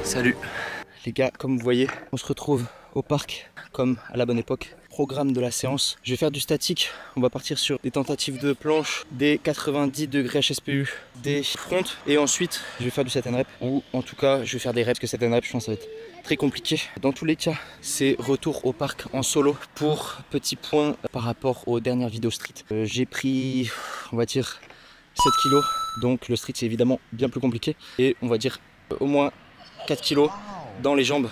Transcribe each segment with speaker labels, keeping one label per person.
Speaker 1: Salut les gars, comme vous voyez, on se retrouve au parc comme à la bonne époque. Programme de la séance, je vais faire du statique, on va partir sur des tentatives de planche, des 90 degrés HSPU, des fronts et ensuite je vais faire du set and rep ou en tout cas je vais faire des reps, que set and rep je pense que ça va être très compliqué. Dans tous les cas, c'est retour au parc en solo. Pour petit point par rapport aux dernières vidéos street, j'ai pris on va dire 7 kilos, donc le street c'est évidemment bien plus compliqué et on va dire au moins 4 kilos dans les jambes,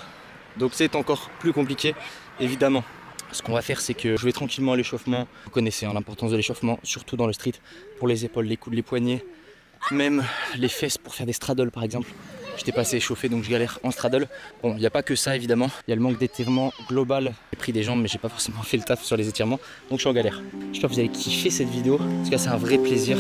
Speaker 1: donc c'est encore plus compliqué évidemment. Ce qu'on va faire, c'est que je vais tranquillement à l'échauffement. Vous connaissez hein, l'importance de l'échauffement, surtout dans le street, pour les épaules, les coudes, les poignets, même les fesses pour faire des straddles par exemple. J'étais pas assez échauffé donc je galère en straddle. Bon, il n'y a pas que ça évidemment, il y a le manque d'étirement global. J'ai pris des jambes mais j'ai pas forcément fait le taf sur les étirements, donc je suis en galère. J'espère que vous avez kiffé cette vidéo, en tout cas c'est un vrai plaisir.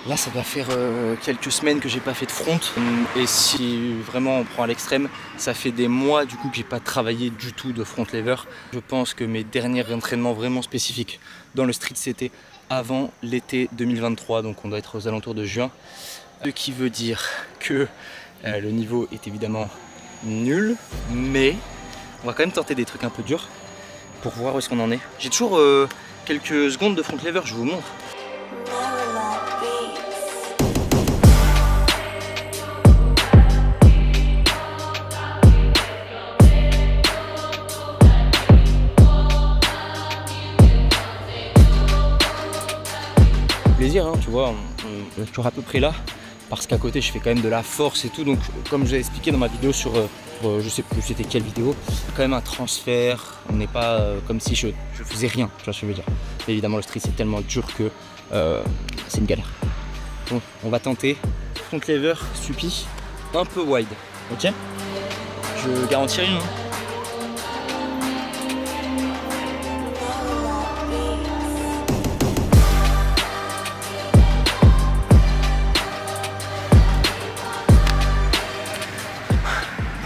Speaker 1: Là ça va faire quelques semaines que j'ai pas fait de front et si vraiment on prend à l'extrême, ça fait des mois du coup que j'ai pas travaillé du tout de front lever. Je pense que mes derniers entraînements vraiment spécifiques dans le street c'était avant l'été 2023, donc on doit être aux alentours de juin. Ce qui veut dire que le niveau est évidemment nul, mais on va quand même tenter des trucs un peu durs pour voir où est-ce qu'on en est. J'ai toujours quelques secondes de front lever, je vous montre. Plaisir hein, tu vois, on est toujours à peu près là parce qu'à côté je fais quand même de la force et tout, donc comme je l'ai expliqué dans ma vidéo sur je sais plus c'était quelle vidéo, quand même un transfert, on n'est pas comme si je faisais rien, tu vois ce que je veux dire. Et évidemment le street c'est tellement dur que c'est une galère. Bon, on va tenter front lever suppi un peu wide, ok, je garantis rien hein.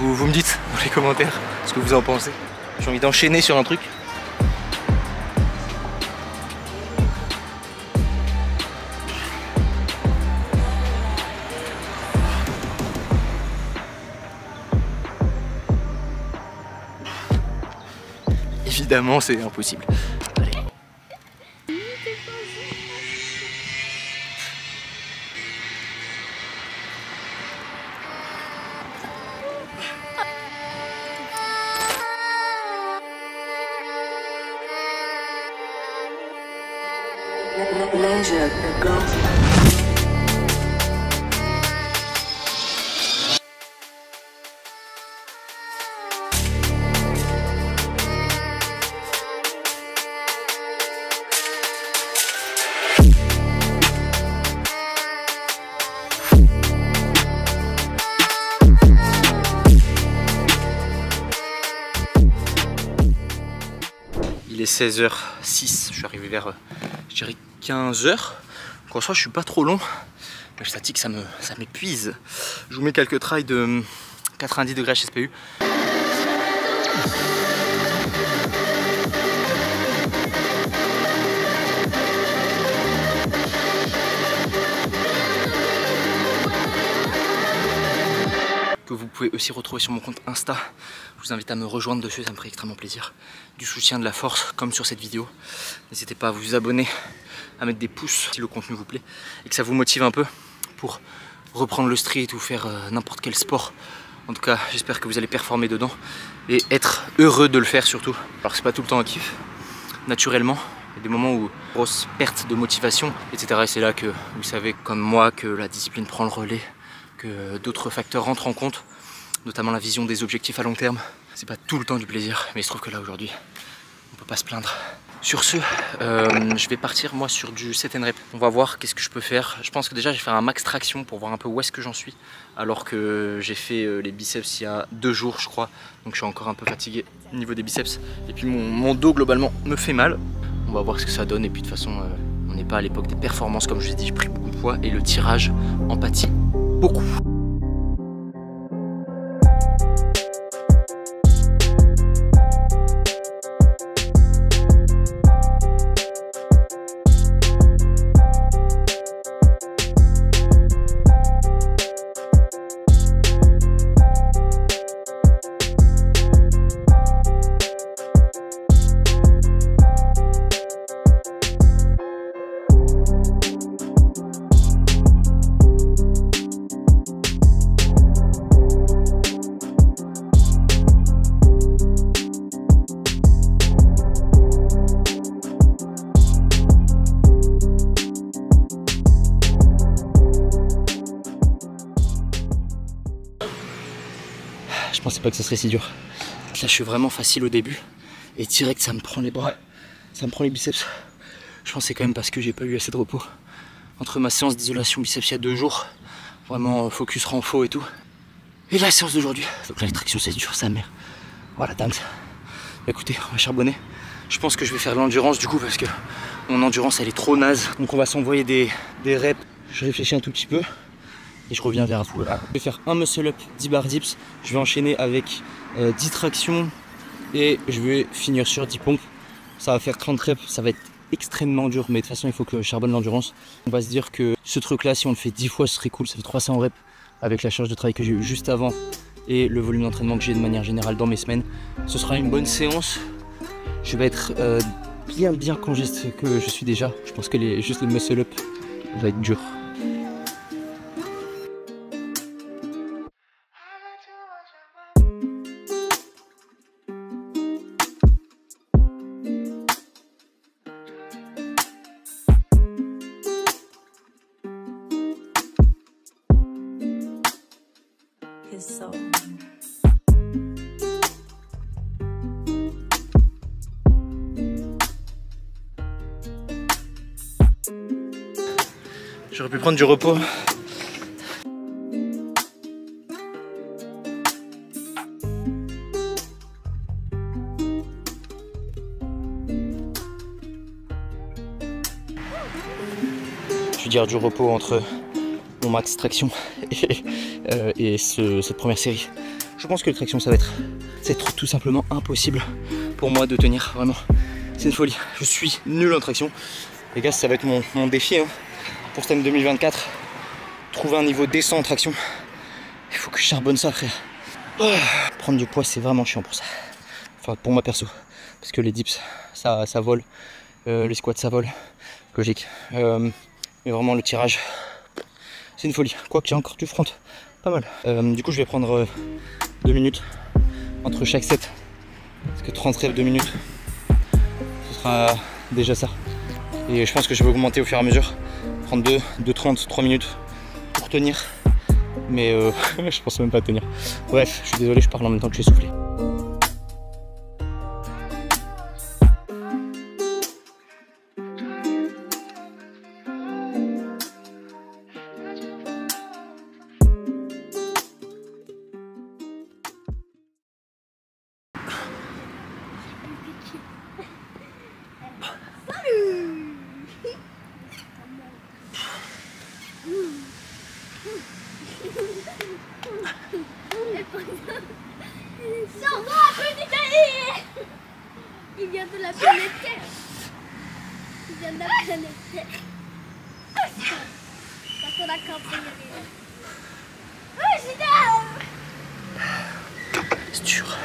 Speaker 1: Vous me dites dans les commentaires ce que vous en pensez. J'ai envie d'enchaîner sur un truc. Évidemment, c'est impossible. Allez. Il est 16h06, je suis arrivé vers je dirais 15h. Donc en soi je suis pas trop long. Le statique ça m'épuise. Je vous mets quelques trails de 90 degrés HSPU. Que vous pouvez aussi retrouver sur mon compte Insta. Je vous invite à me rejoindre dessus, ça me ferait extrêmement plaisir. Du soutien, de la force, comme sur cette vidéo. N'hésitez pas à vous abonner, à mettre des pouces si le contenu vous plaît et que ça vous motive un peu pour reprendre le street ou faire n'importe quel sport. En tout cas, j'espère que vous allez performer dedans et être heureux de le faire surtout. Alors c'est pas tout le temps un kiff, naturellement, Il y a des moments où grosse perte de motivation, etc. Et c'est là que vous savez comme moi que la discipline prend le relais, que d'autres facteurs rentrent en compte, notamment la vision des objectifs à long terme. C'est pas tout le temps du plaisir, mais il se trouve que là aujourd'hui, on peut pas se plaindre. Sur ce, je vais partir moi sur du set and rep. On va voir qu'est-ce que je peux faire. Je pense que déjà je vais faire un max traction pour voir un peu où est-ce que j'en suis. Alors que j'ai fait les biceps il y a 2 jours je crois. Donc je suis encore un peu fatigué au niveau des biceps. Et puis mon dos globalement me fait mal. On va voir ce que ça donne. Et puis de toute façon, on n'est pas à l'époque des performances comme je vous ai dit. J'ai pris beaucoup de poids et le tirage en pâtit beaucoup. Je pensais pas que ça serait si dur. Là je suis vraiment facile au début et direct ça me prend les bras, ça me prend les biceps. Je pense que c'est quand même parce que j'ai pas eu assez de repos. Entre ma séance d'isolation biceps il y a 2 jours, vraiment focus renfo et tout, et la séance d'aujourd'hui. Donc la traction c'est dur, sa mère. Voilà, dingue. Écoutez, on va charbonner. Je pense que je vais faire de l'endurance du coup parce que mon endurance elle est trop naze. Donc on va s'envoyer des reps. Je réfléchis un tout petit peu. Et je reviens vers vous. Voilà. Je vais faire un muscle up 10 bar dips. Je vais enchaîner avec 10 tractions et je vais finir sur 10 pompes. Ça va faire 30 reps. Ça va être extrêmement dur, mais de toute façon, il faut que je charbonne l'endurance. On va se dire que ce truc-là, si on le fait 10 fois, ce serait cool. Ça fait 300 reps avec la charge de travail que j'ai eu juste avant et le volume d'entraînement que j'ai de manière générale dans mes semaines. Ce sera une bonne séance. Je vais être bien congesté que je suis déjà. Je pense que juste le muscle up va être dur. J'aurais pu prendre du repos. Je veux dire du repos entre mon max traction et cette première série. Je pense que le traction ça va être tout simplement impossible pour moi de tenir, vraiment. C'est une folie. Je suis nul en traction. Les gars, ça va être mon défi hein, pour cette année 2024. Trouver un niveau décent en traction. Il faut que je charbonne ça, frère. Oh, prendre du poids, c'est vraiment chiant pour ça. Enfin, pour moi perso. Parce que les dips, ça vole. Les squats, ça vole. Logique. Mais vraiment, le tirage, c'est une folie. Quoique j'ai encore du front. Pas mal. Du coup, je vais prendre 2 minutes entre chaque set. Parce que 30 reps 2 minutes, ce sera déjà ça. Et je pense que je vais augmenter au fur et à mesure. Prendre 2,30, 3 minutes pour tenir. Mais je pense même pas tenir. Bref, je suis désolé, je parle en même temps que je suis essoufflé.
Speaker 2: Il vient de la planète Terre. Il vient de la planète Terre. Parce qu'on a campé. Oh,
Speaker 1: c'est dur.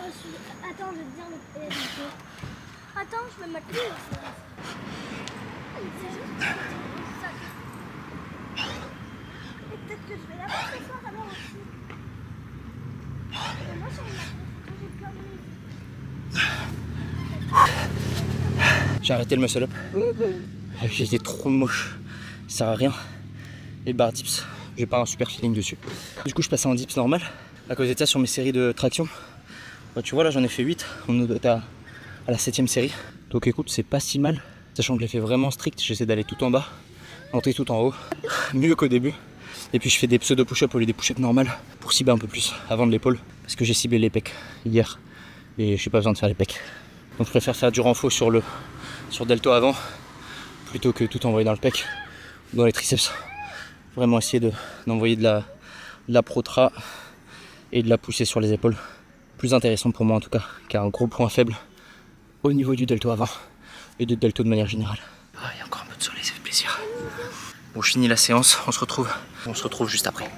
Speaker 2: Attends, je vais te dire le. Attends, je vais mettre plus. C'est juste ça. Et peut-être que je vais la voir ce soir alors aussi. Et moi,
Speaker 1: j'ai arrêté le muscle up. J'étais trop moche. Ça sert à rien. Et le bar dips, j'ai pas un super feeling dessus. Du coup, je passais en dips normal. À cause de ça, sur mes séries de traction, bah, tu vois, là j'en ai fait 8. On est à la 7ème série. Donc écoute, c'est pas si mal. Sachant que je l'ai fait vraiment strict. J'essaie d'aller tout en bas, monter tout en haut. Mieux qu'au début. Et puis je fais des pseudo push-up au lieu des push-up normales pour cibler un peu plus avant de l'épaule. Parce que j'ai ciblé les pecs hier. Et j'ai pas besoin de faire les pecs. Donc je préfère faire du renfort sur delto avant plutôt que tout envoyer dans le pec ou dans les triceps. Vraiment essayer d'envoyer de la protra et de la pousser sur les épaules. Plus intéressant pour moi en tout cas, car un gros point faible au niveau du delto avant et du delto de manière générale. Ah, il y a encore un peu de soleil, ça fait plaisir. Bon, je finis la séance, on se retrouve juste après.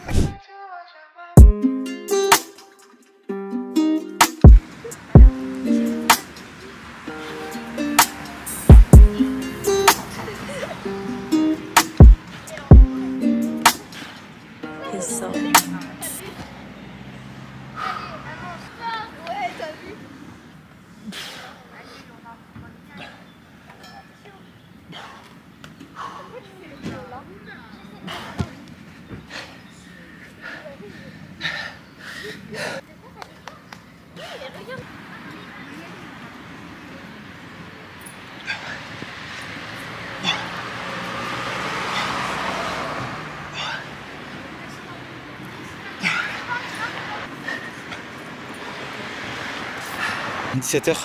Speaker 1: « 17h,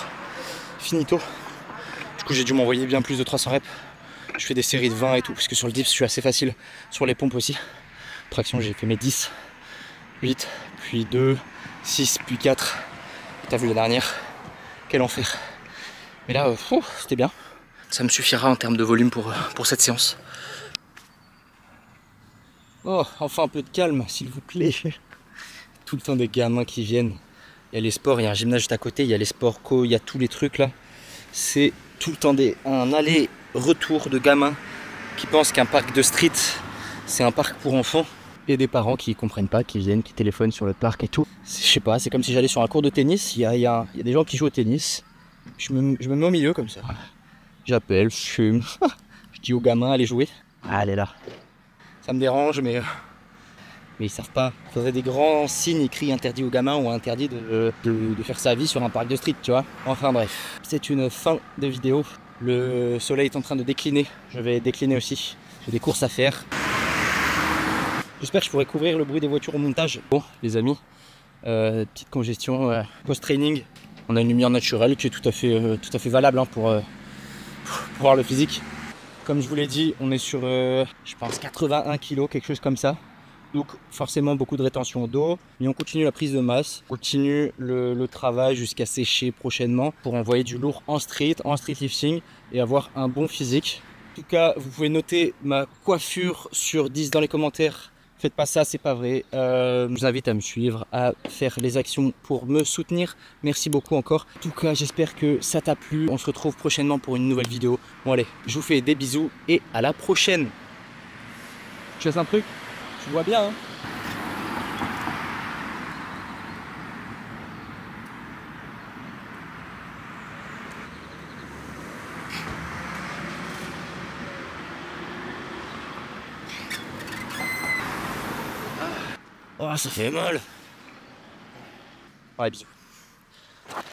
Speaker 1: finito. Du coup j'ai dû m'envoyer bien plus de 300 reps. Je fais des séries de 20 et tout, parce que sur le dips je suis assez facile. Sur les pompes aussi. Traction j'ai fait mes 10, 8, puis 2, 6, puis 4. T'as vu la dernière? Quel enfer. Mais là, c'était bien. Ça me suffira en termes de volume pour cette séance. Oh, enfin un peu de calme, s'il vous plaît. Tout le temps des gamins qui viennent. Il y a les sports, il y a un gymnase juste à côté, il y a les sports co, il y a tous les trucs là. C'est tout le temps un aller-retour de gamins qui pensent qu'un parc de street, c'est un parc pour enfants. Et des parents qui comprennent pas, qui viennent, qui téléphonent sur le parc et tout. Je sais pas, c'est comme si j'allais sur un cours de tennis, il y a des gens qui jouent au tennis. Je me mets au milieu comme ça. J'appelle, je fume, je dis aux gamins, allez jouer. Allez là. Ça me dérange, mais ils savent pas. Il faudrait des grands signes écrits interdits aux gamins ou interdits de faire sa vie sur un parc de street, tu vois. Enfin bref, c'est une fin de vidéo. Le soleil est en train de décliner. Je vais décliner aussi. J'ai des courses à faire. J'espère que je pourrai couvrir le bruit des voitures au montage. Bon, les amis, petite congestion post-training. On a une lumière naturelle qui est tout à fait valable hein, pour voir le physique. Comme je vous l'ai dit, on est sur, je pense, 81 kg, quelque chose comme ça. Donc forcément beaucoup de rétention d'eau, mais on continue la prise de masse, on continue le travail jusqu'à sécher prochainement pour envoyer du lourd en street lifting et avoir un bon physique. En tout cas, vous pouvez noter ma coiffure sur 10 dans les commentaires. Faites pas ça, c'est pas vrai. Je vous invite à me suivre, à faire les actions pour me soutenir. Merci beaucoup encore. En tout cas, j'espère que ça t'a plu. On se retrouve prochainement pour une nouvelle vidéo. Bon allez, je vous fais des bisous et à la prochaine. Tu fais un truc? Tu vois bien, hein? Oh, ça fait mal. Ouais, bisous.